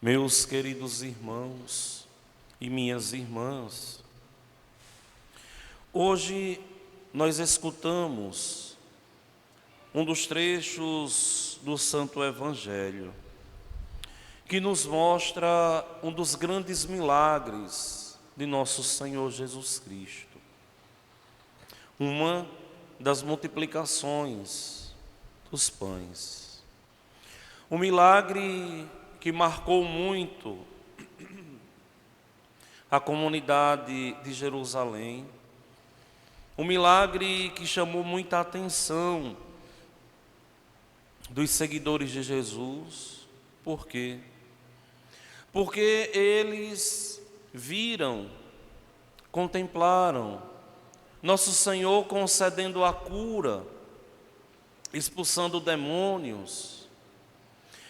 Meus queridos irmãos e minhas irmãs, hoje nós escutamos um dos trechos do Santo Evangelho que nos mostra um dos grandes milagres de nosso Senhor Jesus Cristo, uma das multiplicações dos pães. Um milagre que marcou muito a comunidade de Jerusalém, um milagre que chamou muita atenção dos seguidores de Jesus. Por quê? Porque eles viram, contemplaram nosso Senhor concedendo a cura, expulsando demônios.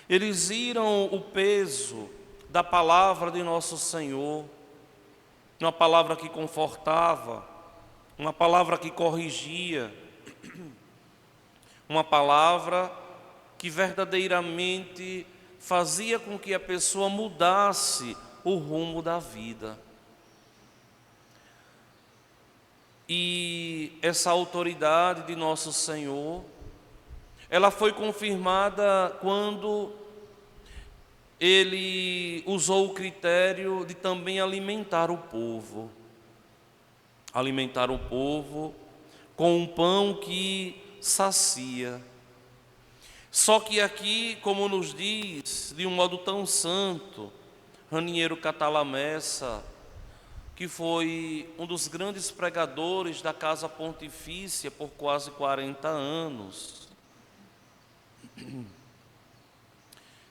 Eles viram o peso da palavra de nosso Senhor, uma palavra que confortava, uma palavra que corrigia, uma palavra que verdadeiramente fazia com que a pessoa mudasse o rumo da vida. E essa autoridade de nosso Senhor, ela foi confirmada quando ele usou o critério de também alimentar o povo. Alimentar o povo com um pão que sacia. Só que aqui, como nos diz, de um modo tão santo, Raniero Cantalamessa, que foi um dos grandes pregadores da Casa Pontifícia por quase 40 anos,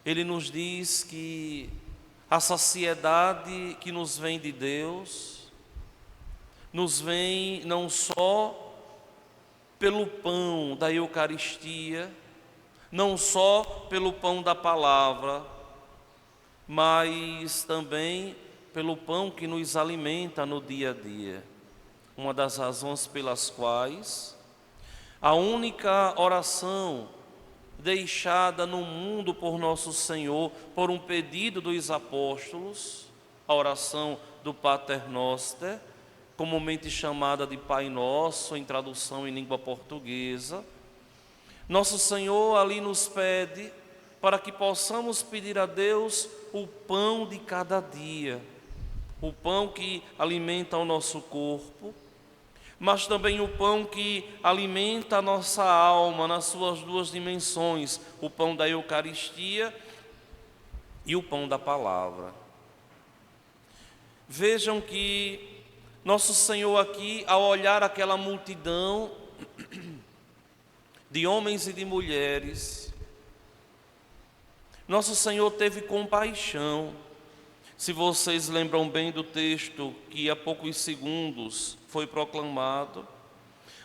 ele nos diz que a saciedade que nos vem de Deus, nos vem não só pelo pão da Eucaristia, não só pelo pão da palavra, mas também pelo pão que nos alimenta no dia a dia. Uma das razões pelas quais a única oração deixada no mundo por nosso Senhor, por um pedido dos apóstolos, a oração do Pater Noster, comumente chamada de Pai Nosso, em tradução em língua portuguesa, nosso Senhor ali nos pede para que possamos pedir a Deus o pão de cada dia, o pão que alimenta o nosso corpo, mas também o pão que alimenta a nossa alma nas suas duas dimensões, o pão da Eucaristia e o pão da palavra. Vejam que nosso Senhor aqui, ao olhar aquela multidão de homens e de mulheres, nosso Senhor teve compaixão. Se vocês lembram bem do texto que há poucos segundos foi proclamado,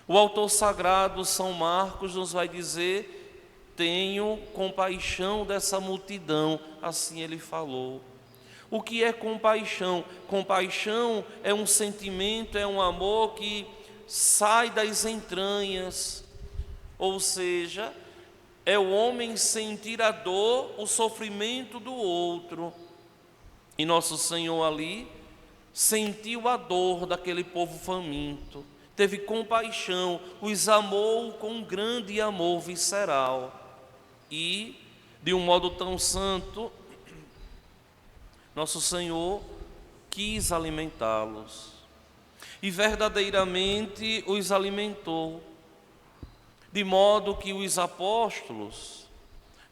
o autor sagrado, São Marcos, nos vai dizer: tenho compaixão dessa multidão, assim ele falou. O que é compaixão? Compaixão é um sentimento, é um amor que sai das entranhas, ou seja, é o homem sentir a dor, o sofrimento do outro. E nosso Senhor ali sentiu a dor daquele povo faminto, teve compaixão, os amou com um grande amor visceral e, de um modo tão santo, nosso Senhor quis alimentá-los e verdadeiramente os alimentou, de modo que os apóstolos,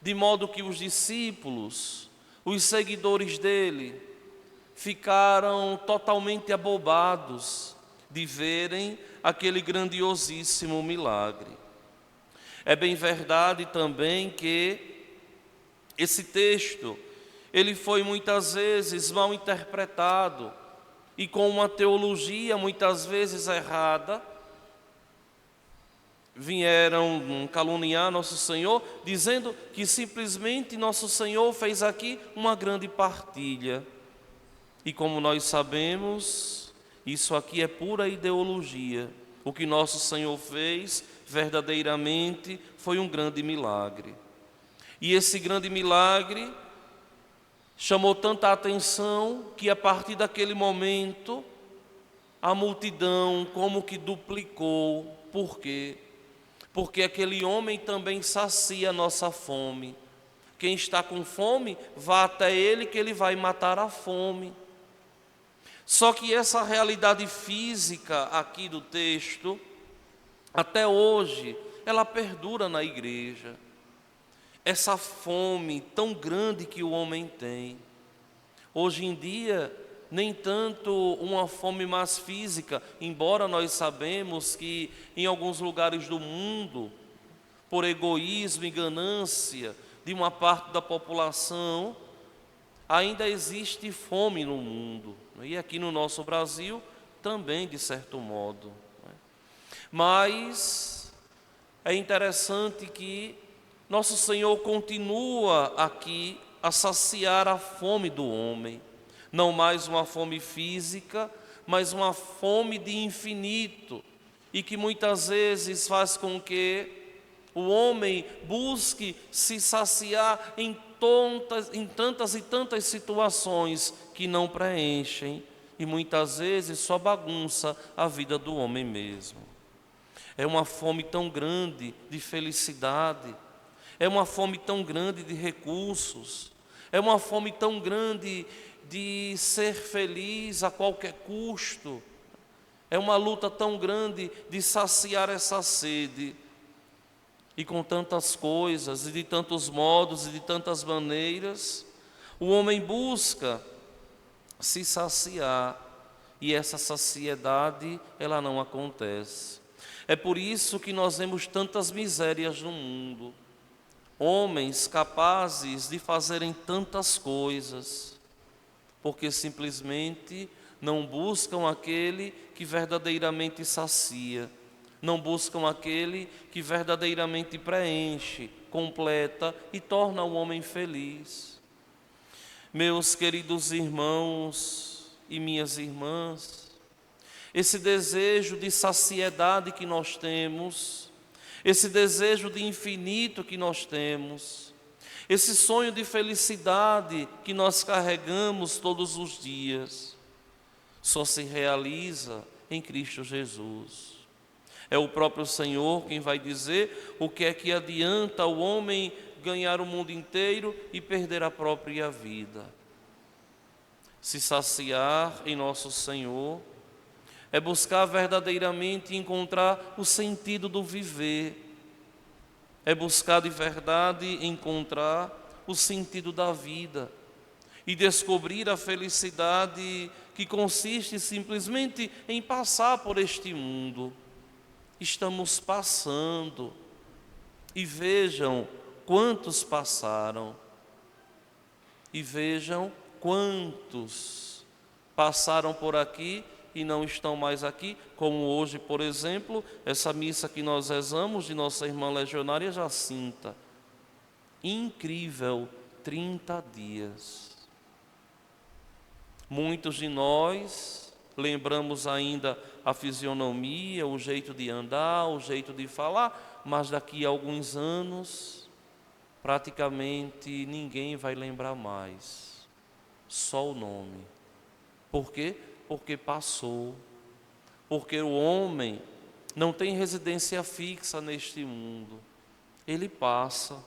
de modo que os discípulos, os seguidores dele, ficaram totalmente abobados de verem aquele grandiosíssimo milagre. É bem verdade também que esse texto, ele foi muitas vezes mal interpretado e com uma teologia muitas vezes errada. Vieram caluniar nosso Senhor, dizendo que simplesmente nosso Senhor fez aqui uma grande partilha. E como nós sabemos, isso aqui é pura ideologia. O que nosso Senhor fez, verdadeiramente, foi um grande milagre. E esse grande milagre chamou tanta atenção que a partir daquele momento a multidão como que duplicou. Por quê? Porque aquele homem também sacia a nossa fome. Quem está com fome, vá até ele que ele vai matar a fome. Só que essa realidade física aqui do texto, até hoje, ela perdura na igreja. Essa fome tão grande que o homem tem. Hoje em dia, nem tanto uma fome mais física, embora nós sabemos que em alguns lugares do mundo, por egoísmo e ganância de uma parte da população, ainda existe fome no mundo. E aqui no nosso Brasil também, de certo modo. Mas é interessante que nosso Senhor continua aqui a saciar a fome do homem. Não mais uma fome física, mas uma fome de infinito. E que muitas vezes faz com que o homem busque se saciar em tantas e tantas situações que não preenchem. E muitas vezes só bagunça a vida do homem mesmo. É uma fome tão grande de felicidade. É uma fome tão grande de recursos. É uma fome tão grande de ser feliz a qualquer custo. É uma luta tão grande de saciar essa sede. E com tantas coisas, e de tantos modos, e de tantas maneiras, o homem busca se saciar. E essa saciedade, ela não acontece. É por isso que nós vemos tantas misérias no mundo. Homens capazes de fazerem tantas coisas, porque simplesmente não buscam aquele que verdadeiramente sacia, não buscam aquele que verdadeiramente preenche, completa e torna o homem feliz. Meus queridos irmãos e minhas irmãs, esse desejo de saciedade que nós temos, esse desejo de infinito que nós temos, esse sonho de felicidade que nós carregamos todos os dias, só se realiza em Cristo Jesus. É o próprio Senhor quem vai dizer o que é que adianta o homem ganhar o mundo inteiro e perder a própria vida. Se saciar em nosso Senhor é buscar verdadeiramente encontrar o sentido do viver. É buscar de verdade encontrar o sentido da vida e descobrir a felicidade que consiste simplesmente em passar por este mundo. Estamos passando e vejam quantos passaram e vejam quantos passaram por aqui e não estão mais aqui, como hoje, por exemplo, essa missa que nós rezamos de nossa irmã legionária Jacinta. Incrível, 30 dias. Muitos de nós lembramos ainda a fisionomia, o jeito de andar, o jeito de falar, mas daqui a alguns anos, praticamente ninguém vai lembrar mais. Só o nome. Por quê? Porque passou. Porque o homem não tem residência fixa neste mundo. Ele passa.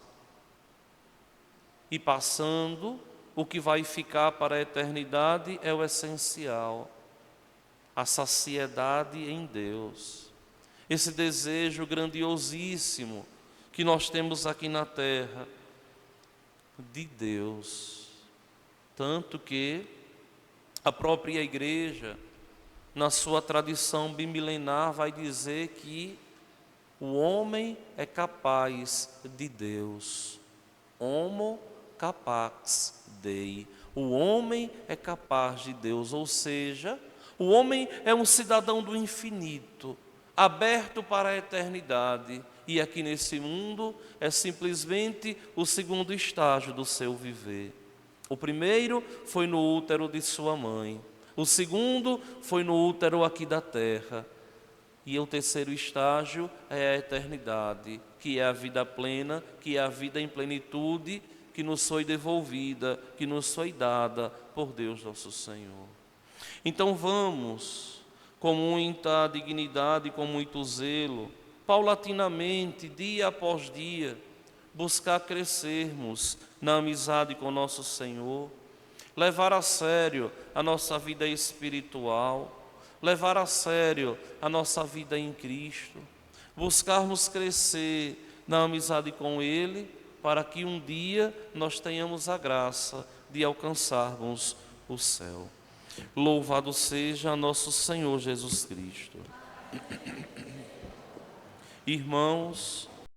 E passando, o que vai ficar para a eternidade é o essencial. A saciedade em Deus. Esse desejo grandiosíssimo que nós temos aqui na terra de Deus. Tanto que a própria igreja, na sua tradição bimilenar, vai dizer que o homem é capaz de Deus. Homo capax Dei. O homem é capaz de Deus, ou seja, o homem é um cidadão do infinito, aberto para a eternidade. E aqui nesse mundo é simplesmente o segundo estágio do seu viver. O primeiro foi no útero de sua mãe. O segundo foi no útero aqui da terra. E o terceiro estágio é a eternidade, que é a vida plena, que é a vida em plenitude, que nos foi devolvida, que nos foi dada por Deus nosso Senhor. Então vamos, com muita dignidade, com muito zelo, paulatinamente, dia após dia, buscar crescermos na amizade com nosso Senhor, levar a sério a nossa vida espiritual, levar a sério a nossa vida em Cristo, buscarmos crescer na amizade com Ele, para que um dia nós tenhamos a graça de alcançarmos o céu. Louvado seja nosso Senhor Jesus Cristo. Irmãos,